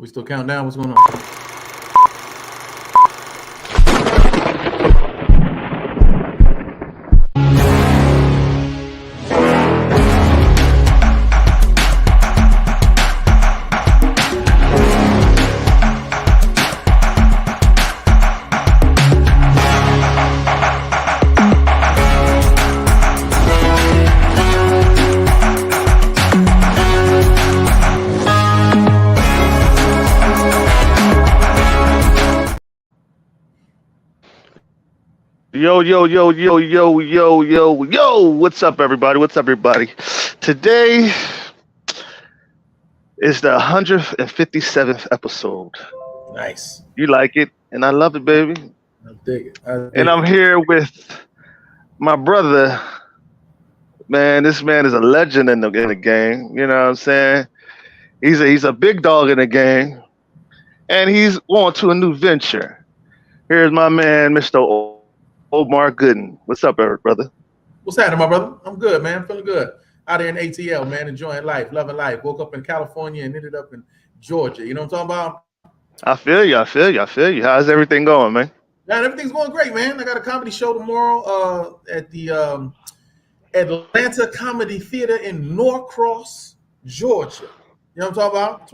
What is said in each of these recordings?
We still counting down? What's going on? Yo, yo, yo, yo, yo, yo, yo, yo. What's up, everybody? What's up, everybody? Today is the 157th episode. Nice. You like it, and I love it, baby. I dig it. I And dig I'm it. here with my brother. Man, this man is a legend in the game. You know what I'm saying? He's a big dog in the game, and he's on to a new venture. Here's my man, Mr. Omar Gooden. What's up, brother? What's happening, my brother? I'm good, man. Feeling good. Out here in ATL, man. Enjoying life, loving life. Woke up in California and ended up in Georgia. You know what I'm talking about? I feel you. I feel you. I feel you. How's everything going, man? Man, everything's going great, man. I got a comedy show tomorrow at the Atlanta Comedy Theater in Norcross, Georgia. You know what I'm talking about?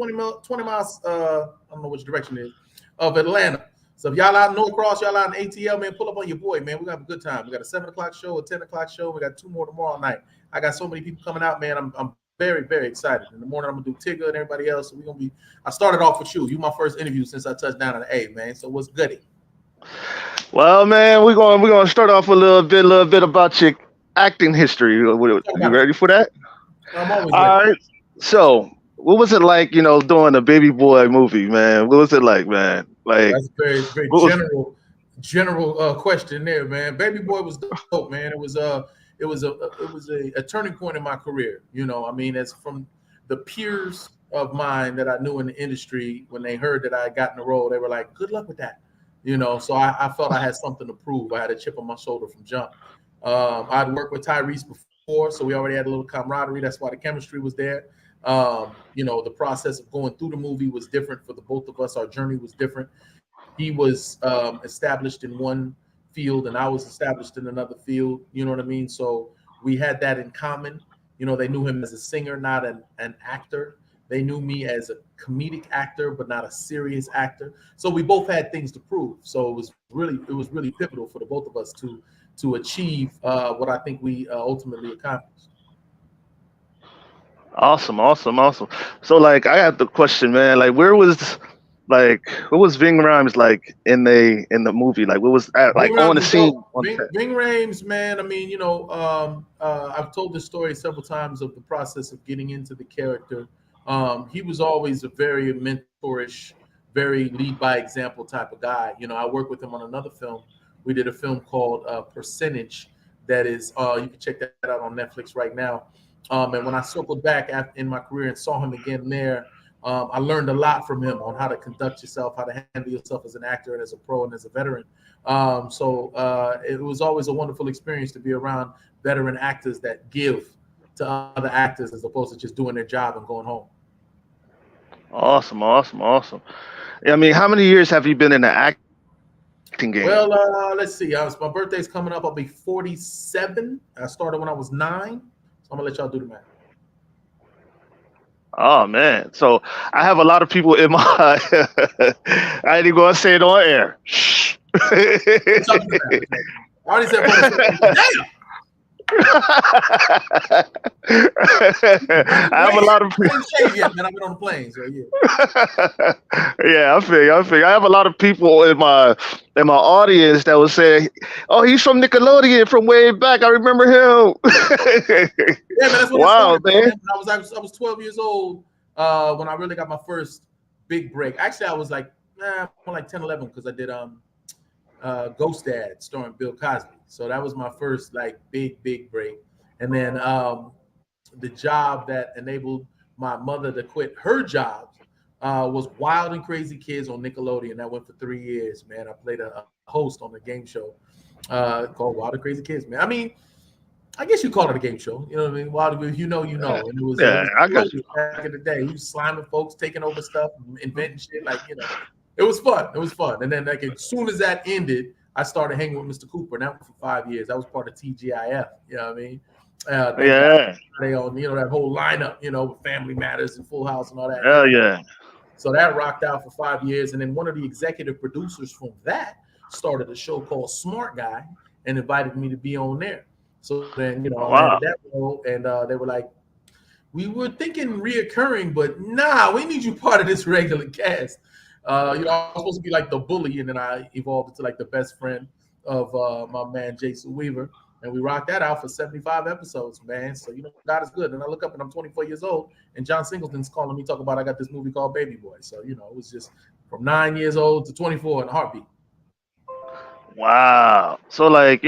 20 miles, I don't know which direction it is, of Atlanta. So if y'all out in Norcross, y'all out in ATL, man, pull up on your boy, man. We're going to have a good time. We got a 7 o'clock show, a 10 o'clock show. We got 2 more tomorrow night. I got so many people coming out, man. I'm very, very excited. In the morning, I'm going to do Tigger and everybody else. So we're going to be – I started off with you. You my first interview since I touched down on the A, man. So what's goody? Well, man, we're gonna start off with a little bit about your acting history. You ready for that? I'm always ready. All right. So, what was it like, doing a Baby Boy movie, man? What was it like, man? Like, That's a very, very what was- general question there, man. Baby Boy was dope, man. It was a turning point in my career. You know, I mean, as from the peers of mine that I knew in the industry, when they heard that I had gotten the role, they were like, "Good luck with that." You know, so I felt I had something to prove. I had a chip on my shoulder from jump. I'd worked with Tyrese before, so we already had a little camaraderie. That's why the chemistry was there. The process of going through the movie was different for the both of us. Our journey was different. He was established in one field, and I was established in another field. You know what I mean? So we had that in common. You know, they knew him as a singer, not an actor. They knew me as a comedic actor, but not a serious actor. So we both had things to prove. So it was really pivotal for the both of us to achieve what I think we ultimately accomplished. awesome, awesome, awesome. So, like, I had the question, man. Like, what was Ving Rhames like in the movie? Like, what was Ving like Rhames on the was scene dope. on Ving, set? Ving Rhames, man. I mean, I've told this story several times of the process of getting into the character. He was always a very mentorish, very lead by example type of guy. You know, I worked with him on another film. We did a film called Percentage. That is, you can check that out on Netflix right now. And when I circled back in my career and saw him again there, I learned a lot from him on how to conduct yourself, how to handle yourself as an actor and as a pro and as a veteran. So it was always a wonderful experience to be around veteran actors that give to other actors as opposed to just doing their job and going home. Awesome, awesome, awesome. Yeah, I mean, how many years have you been in the acting game? Well, let's see. My birthday's coming up. I'll be 47. I started when I was 9. So I'm gonna let y'all do the math. Oh man, so I have a lot of people in my. I ain't even gonna say it on air. Shh. What's up with the math? I already said 47. Damn. I have a lot of I ain't shaved yet, man. I've been on the plane, so yeah. yeah, I feel you. I feel you. I have a lot of people in my audience that will say, "Oh, he's from Nickelodeon from way back. I remember him." Yeah, man, that's when I Wow, started, man. man. I was 12 years old when I really got my first big break. Actually, I was like, more like 10, 11 because I did Ghost Dad starring Bill Cosby. So that was my first like big break. And then the job that enabled my mother to quit her job was Wild and Crazy Kids on Nickelodeon. That went for 3 years, man. I played a host on the game show called Wild and Crazy Kids, man. I mean, I guess you call it a game show. You know what I mean? Wild, if you know, you Yeah, know. And it yeah, was I got you. hilarious back in the day. We was sliming folks, taking over stuff, inventing shit. Like, you know, it was fun. It was fun. And then like as soon as that ended, I started hanging with Mr. Cooper. And that was for 5 years. That was part of TGIF. You know what I mean? Thank God Yeah, they on, you know, that whole lineup, you know, with Family Matters and Full House and all that. hell yeah. So that rocked out for 5 years. And then one of the executive producers from that started a show called Smart Guy and invited me to be on there. So then, you know, I Wow. landed that role, and they were like, we were thinking reoccurring, but nah, we need you part of this regular cast. You know, I was supposed to be like the bully, and then I evolved into like the best friend of my man Jason Weaver, and we rocked that out for 75 episodes, man. So you know, God is good. And I look up, and I'm 24 years old, and John Singleton's calling me, talking about I got this movie called Baby Boy. So you know, it was just from 9 years old to 24 in a heartbeat. Wow. So like,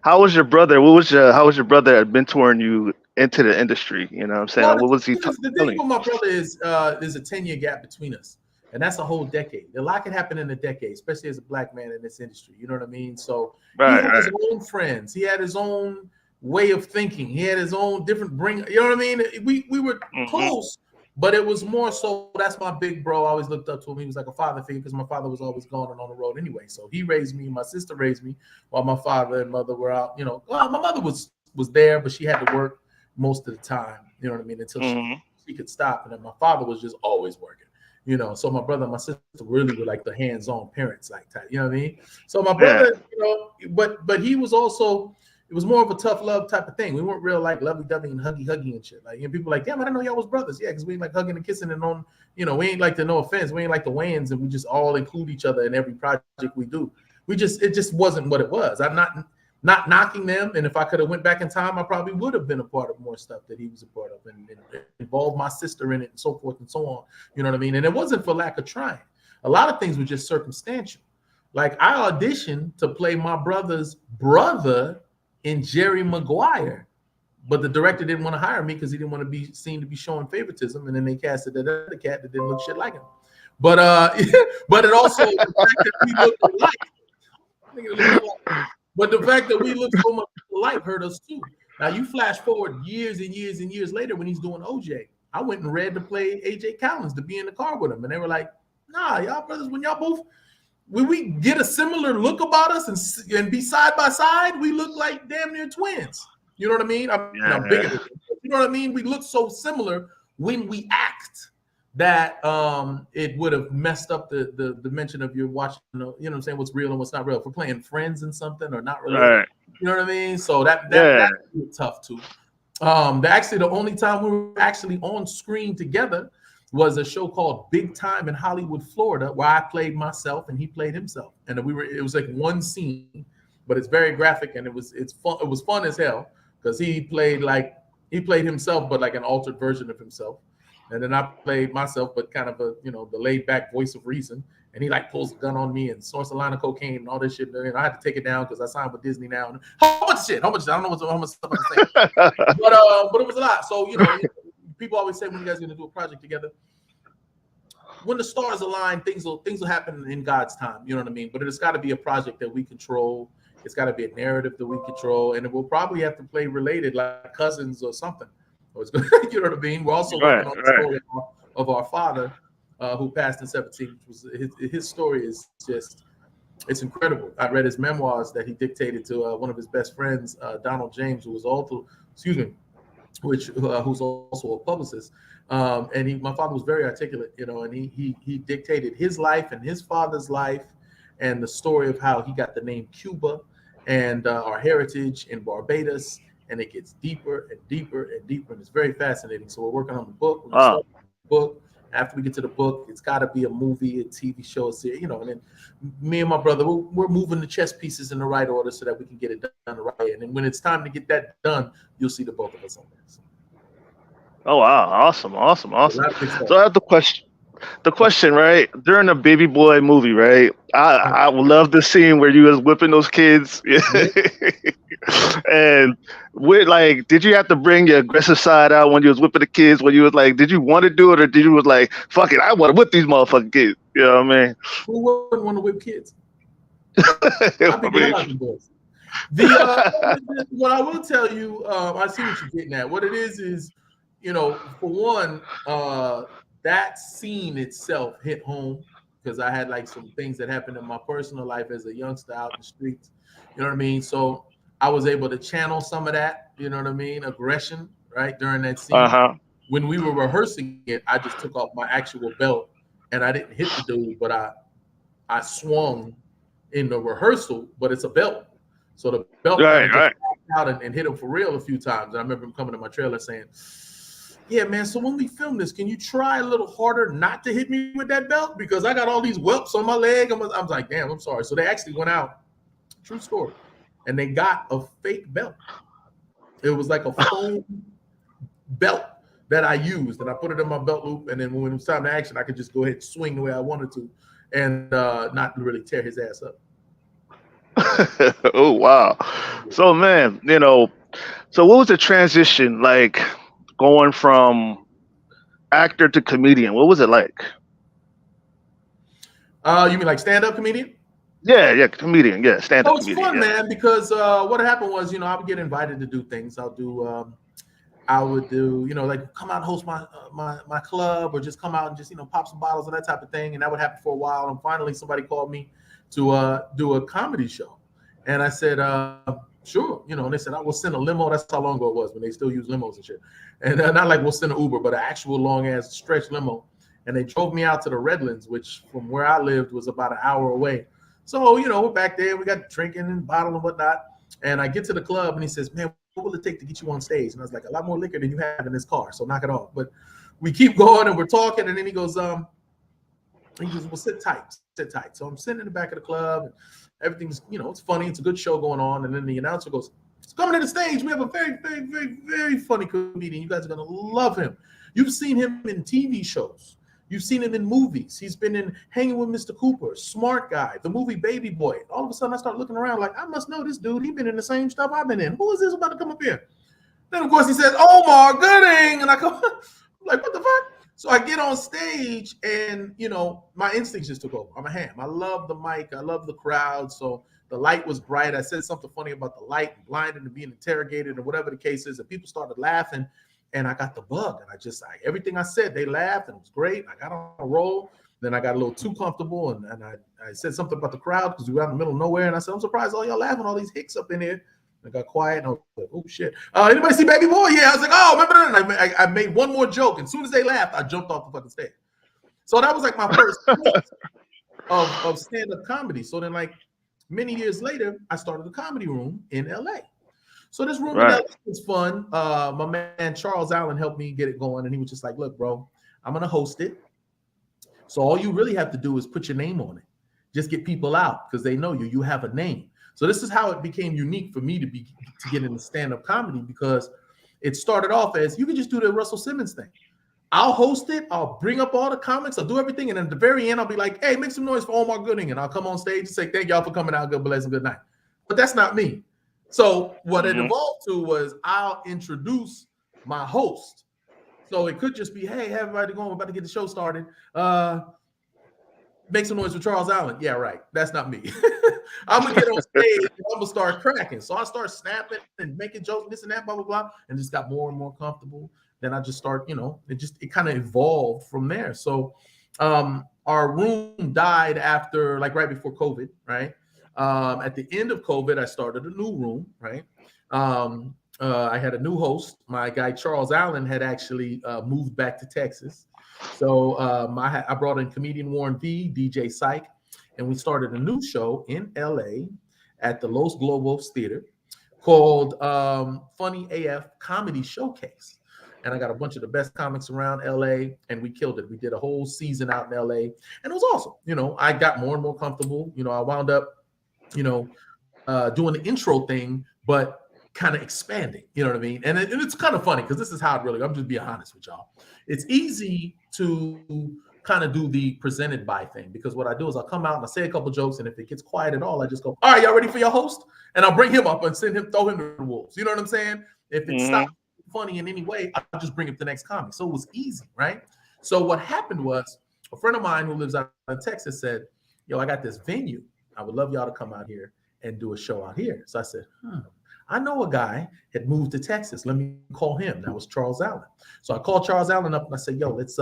how was your brother? How was your brother mentoring you into the industry? You know what I'm Well, saying? What was he the thing telling you? with my brother is there's a 10-year gap between us, and that's a whole decade. A lot can happen in a decade, especially as a black man in this industry. You know what I mean? So he Right, had his right. own friends. He had his own way of thinking. He had his own different bring. You know what I mean? We were Hmm. close, but it was more so. That's my big bro. I always looked up to him. He was like a father figure because my father was always gone and on the road anyway. So he raised me. My sister raised me while my father and mother were out. You know, well, my mother was there, but she had to work most of the time. You know what I mean? Until Hmm. she could stop. And then my father was just always working. You know, so my brother and my sister really were like the hands-on parents, like type. You know what I mean? So my Yeah. brother, you know, but he was also it was more of a tough love type of thing. We weren't real like lovey-dovey and huggy and shit. Like, you know, people like, damn, I didn't know y'all was brothers. Yeah, because we ain't like hugging and kissing and on, you know, we ain't like the no offense, we ain't like the Wayans, and we just all include each other in every project we do. It just wasn't what it was. I'm not knocking them, and if I could have went back in time, I probably would have been a part of more stuff that he was a part of, and involved my sister in it, and so forth and so on. You know what I mean? And it wasn't for lack of trying. A lot of things were just circumstantial. Like I auditioned to play my brother's brother in Jerry Maguire, but the director didn't want to hire me because he didn't want to be seen to be showing favoritism, and then they casted that other cat that didn't look shit like him. But but it also the fact that we looked alike. But the fact that we look so much alike hurt us too. Now you flash forward years and years and years later when he's doing OJ. I went and read to play AJ Collins to be in the car with him, and they were like, "Nah, y'all brothers, when y'all both when we get a similar look about us and be side by side, we look like damn near twins. You know what I mean? I'm bigger Yeah. than them. You know what I mean? We look so similar when we act that it would have messed up the dimension of your watching, you know what I'm saying, what's real and what's not real. If we're playing friends and something or not related, Right. you know what I mean? So Yeah. that's tough too. Actually, the only time we were actually on screen together was a show called Big Time in Hollywood, Florida, where I played myself and he played himself, and it was like one scene, but it's very graphic and it's fun. It was fun as hell because he played himself, but like an altered version of himself. And then I played myself, but kind of the laid back voice of reason. And he like pulls a gun on me and snorts a line of cocaine and all this shit. And I had to take it down because I signed with Disney now. And how much shit? How much? I don't know how much stuff I can say. But it was a lot. So people always say when you guys are gonna do a project together, when the stars align, things will happen in God's time. You know what I mean? But it's got to be a project that we control. It's got to be a narrative that we control, and it will probably have to play related, like cousins or something. Or it's you know what I mean? We're also Right. working on the Right. story of our father, who passed in 17. Which was his story is just it's incredible. I read his memoirs that he dictated to one of his best friends, Donald James, who was also excuse me, who's also a publicist. My father was very articulate, and he dictated his life and his father's life, and the story of how he got the name Cuba, and our heritage in Barbados, and it gets deeper and deeper and deeper, and it's very fascinating. So we're working on the book. We're gonna Wow. start the book. After we get to the book, it's got to be a movie, a TV show, and then me and my brother, we're moving the chess pieces in the right order so that we can get it done the right way. And then when it's time to get that done, you'll see the both of us on there. So, Oh wow. Awesome. Awesome. a Awesome. lot of big stuff. So I have the question. The question, right? During the Baby Boy movie, right? I would love the scene where you was whipping those kids. Yeah. And with like, did you have to bring your aggressive side out when you was whipping the kids? When you was like, did you want to do it, or did you was like, fuck it, I want to whip these motherfucking kids? You know what I mean? Who wouldn't want to whip kids? I I beat the hell mean, out of them boys. What I will tell you, I see what you're getting at. What it is, for one, that scene itself hit home because I had like some things that happened in my personal life as a youngster out in the streets. You know what I mean? So I was able to channel some of that. You know what I mean? Aggression, right, during that scene. Uh-huh. When we were rehearsing it, I just took off my actual belt and I didn't hit the dude, but I swung in the rehearsal, but it's a belt. So the belt kind Right, of just right. popped out and hit him for real a few times. And I remember him coming to my trailer saying, "Yeah, man, so when we film this, can you try a little harder not to hit me with that belt? Because I got all these whelps on my leg." I was like, damn, I'm sorry. So they actually went out, true story, and they got a fake belt. It was like a foam belt that I used, and I put it in my belt loop. And then when it was time to action, I could just go ahead and swing the way I wanted to and not really tear his ass up. Oh wow. So man, so what was the transition like going from actor to comedian? What was it like? You mean like stand-up comedian? Yeah, yeah, comedian. Yeah, stand Oh, up it's comedian. fun, Yeah. man, because what happened was, I would get invited to do things. I would do, like come out and host my club, or just come out and just pop some bottles and that type of thing. And that would happen for a while. And finally, somebody called me to do a comedy show, and I said, sure. And they said I will send a limo. That's how long ago it was when they still use limos and shit. And not like we'll send an Uber, but an actual long ass stretch limo. And they drove me out to the Redlands, which from where I lived was about an hour away. So we're back there. We got drinking and bottle and whatnot. And I get to the club, and he says, "Man, what will it take to get you on stage?" And I was like, "A lot more liquor than you have in this car, so knock it off." But we keep going and we're talking, and then he goes, "Well, sit tight, sit tight." So I'm sitting in the back of the club, and everything's, it's funny, it's a good show going on. And then the announcer goes, "It's coming to the stage. We have a very, very, very, very funny comedian. You guys are gonna love him. You've seen him in TV shows. You've seen him in movies. He's been in Hanging with Mr. Cooper, Smart Guy, the movie Baby Boy." All of a sudden, I start looking around like, I must know this dude. He's been in the same stuff I've been in. Who is this about to come up here? Then, of course, he says, "Omar Gooding." And I go, I'm like, what the fuck? So I get on stage, and, my instincts just took over. I'm a ham. I love the mic. I love the crowd. So the light was bright. I said something funny about the light, blinded and being interrogated, or whatever the case is. And people started laughing. And I got the bug, and everything I said, they laughed, and it was great. I got on a roll. Then I got a little too comfortable, and I said something about the crowd because we were out in the middle of nowhere. And I said, "I'm surprised all y'all laughing, all these hicks up in here." I got quiet, and I was like, "Oh shit! Anybody see Baby Boy?" Yeah, I was like, "Oh, remember that?" And I made one more joke, and as soon as they laughed, I jumped off the fucking stage. So that was like my first taste of stand-up comedy. So then, like many years later, I started a comedy room in LA. So this room in LA Right. was fun. My man Charles Allen helped me get it going, and he was just like, "Look, bro, I'm gonna host it. So all you really have to do is put your name on it. Just get people out because they know you. You have a name." So this is how it became unique for me to get into stand-up comedy, because it started off as, you can just do the Russell Simmons thing. I'll host it. I'll bring up all the comics. I'll do everything. And at the very end, I'll be like, "Hey, make some noise for Omar Gooding." And I'll come on stage and say, "Thank y'all for coming out. God bless and good night." But that's not me. So what it Hmm. evolved to was, I'll introduce my host. So it could just be, "Hey, everybody going, we're about to get the show started. Make some noise for Charles Allen." Yeah, right. That's not me. I'm gonna get on stage and I'm gonna start cracking. So I start snapping and making jokes and this and that, blah, blah, blah, and just got more and more comfortable. Then I just start, it kind of evolved from there. So our room died after, like, right before COVID, right? At the end of COVID, I started a new room, right? I had a new host. My guy Charles Allen had actually moved back to Texas. So I brought in comedian Warren V, DJ Psych, and we started a new show in LA at the Los Globos Theater called Funny AF Comedy Showcase. And I got a bunch of the best comics around LA, and we killed it. We did a whole season out in LA, and it was awesome. I got more and more comfortable. I wound up, doing the intro thing, but kind of expanding. You know what I mean? And it's kind of funny because this is how it really. I'm just being honest with y'all. It's easy to kind of do the presented by thing, because what I do is I'll come out and I say a couple jokes, and if it gets quiet at all, I just go, "All right, y'all ready for your host?" And I'll bring him up and throw him to the wolves. You know what I'm saying? If it stops Hmm. funny in any way, I'll just bring up the next comic. So it was easy, right? So what happened was, a friend of mine who lives out in Texas said, "Yo, I got this venue. I would love y'all to come out here and do a show out here. So I said, I know a guy had moved to Texas. Let me call him. That was Charles Allen. So I called Charles Allen up and I said, yo, let's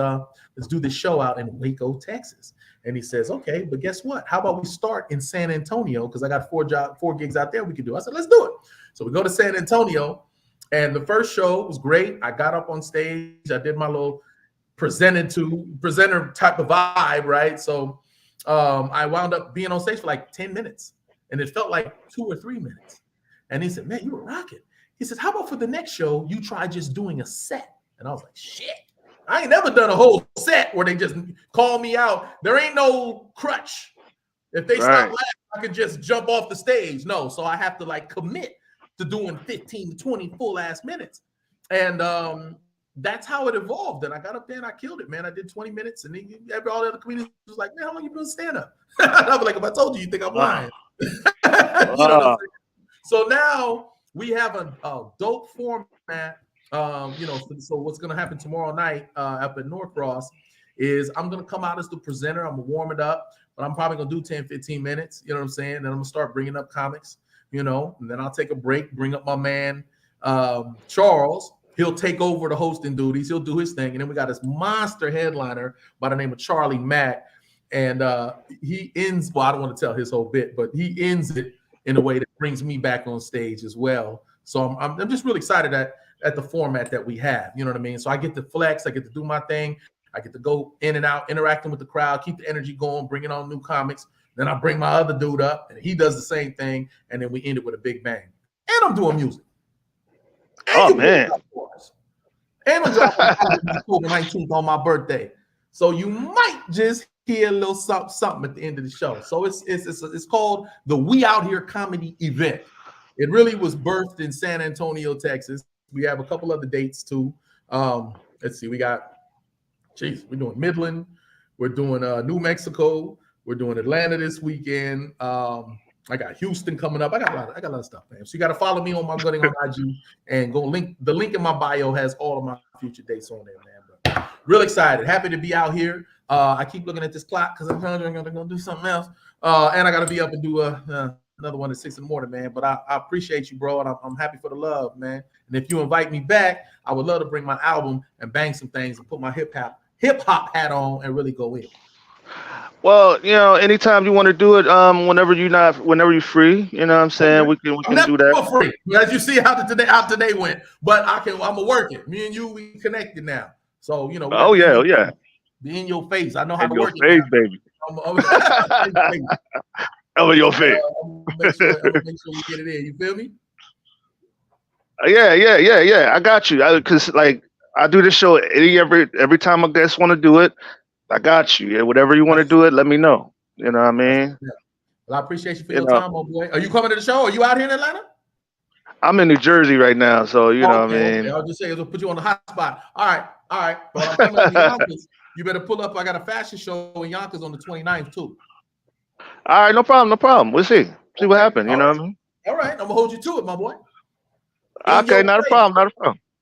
do this show out in Waco, Texas. And he says, okay, but guess what? How about we start in San Antonio? Because I got four gigs out there we could do. I said, let's do it. So we go to San Antonio, and the first show was great. I got up on stage. I did my little presenter type of vibe, right? So I wound up being on stage for like 10 minutes, and it felt like 2 or 3 minutes. And he said, man, you were rocking. He says, how about for the next show, you try just doing a set? And I was like, shit. I ain't never done a whole set where they just call me out. There ain't no crutch. If they stop laughing, I could just jump off the stage. No, so I have to like commit to doing 15 to 20 full ass minutes. And that's how it evolved. And I got up there and I killed it, man. I did 20 minutes, and then all the other comedians was like, man, how long you been stand up? I was like, if I told you, you think I'm lying. You know what I'm saying? So now we have a dope format. So what's going to happen tomorrow night up at Norcross is I'm going to come out as the presenter. I'm going to warm it up, but I'm probably going to do 10, 15 minutes. You know what I'm saying? Then I'm going to start bringing up comics, and then I'll take a break, bring up my man, Charles. He'll take over the hosting duties. He'll do his thing. And then we got this monster headliner by the name of Charlie Mack. And he ends, well, I don't want to tell his whole bit, but he ends it in a way that brings me back on stage as well. So I'm just really excited at the format that we have. You know what I mean? So I get to flex. I get to do my thing. I get to go in and out, interacting with the crowd, keep the energy going, bringing on new comics. Then I bring my other dude up, and he does the same thing. And then we end it with a big bang. And I'm doing music. Oh, man. And I'm dropping October 19th on my birthday. So you might just hear a little something at the end of the show. So it's called the We Out Here Comedy Event. It really was birthed in San Antonio, Texas. We have a couple other dates too. Let's see, we're doing Midland, we're doing New Mexico, we're doing Atlanta this weekend. I got Houston coming up. I got a lot of stuff, man. So you got to follow me on my Gooding on IG and the link in my bio has all of my future dates on there, man. But real excited, happy to be out here. I keep looking at this clock because I'm going to do something else, and I got to be up and do another one at 6 in the morning, man. But I appreciate you, bro, and I'm happy for the love, man. And if you invite me back, I would love to bring my album and bang some things and put my hip hop hat on and really go in. Well, anytime you want to do it, whenever you're free, you know what I'm saying? We can do that. For free. As you see how today went. But I'm gonna work it. Me and you, we connected now. So Oh yeah. Be in your face. I know how to work it. Face, baby. Over your face. Make sure we get it in. You feel me? Yeah. I got you. Because I do this show every time a guest want to do it. I got you. Yeah, whatever you want to do it, let me know. You know what I mean? Yeah. Well, I appreciate you for your time, my boy. Are you coming to the show? Are you out here in Atlanta? I'm in New Jersey right now, so you know what I mean. Okay. I'll just say we'll put you on the hot spot. All right. Well, I'm coming to Yonkers. You better pull up. I got a fashion show in Yonkers on the 29th too. All right, no problem. We'll see what happens. You know what I mean? All right, I'm gonna hold you to it, my boy. Okay, not a problem.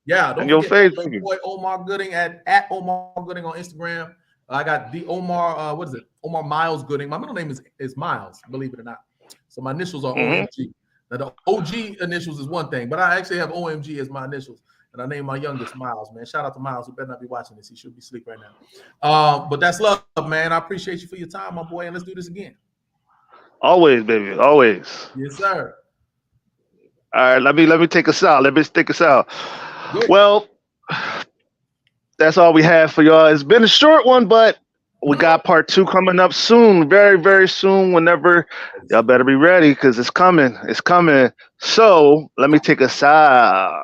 Yeah, don't your forget face, my boy Omar Gooding at Omar Gooding on Instagram. I got the Omar. What is it? Omar Miles Gooding. My middle name is Miles. Believe it or not. So my initials are OMG. Now the OG initials is one thing, but I actually have OMG as my initials, and I named my youngest Miles. Man, shout out to Miles. Who better not be watching this. He should be asleep right now. But that's love, man. I appreciate you for your time, my boy, and let's do this again. Always, baby. Always. Yes, sir. All right, let me take us out. Good. Well, that's all we have for y'all. It's been a short one, but we got part 2 coming up soon, very, very soon. Whenever y'all better be ready because it's coming. So let me take us out.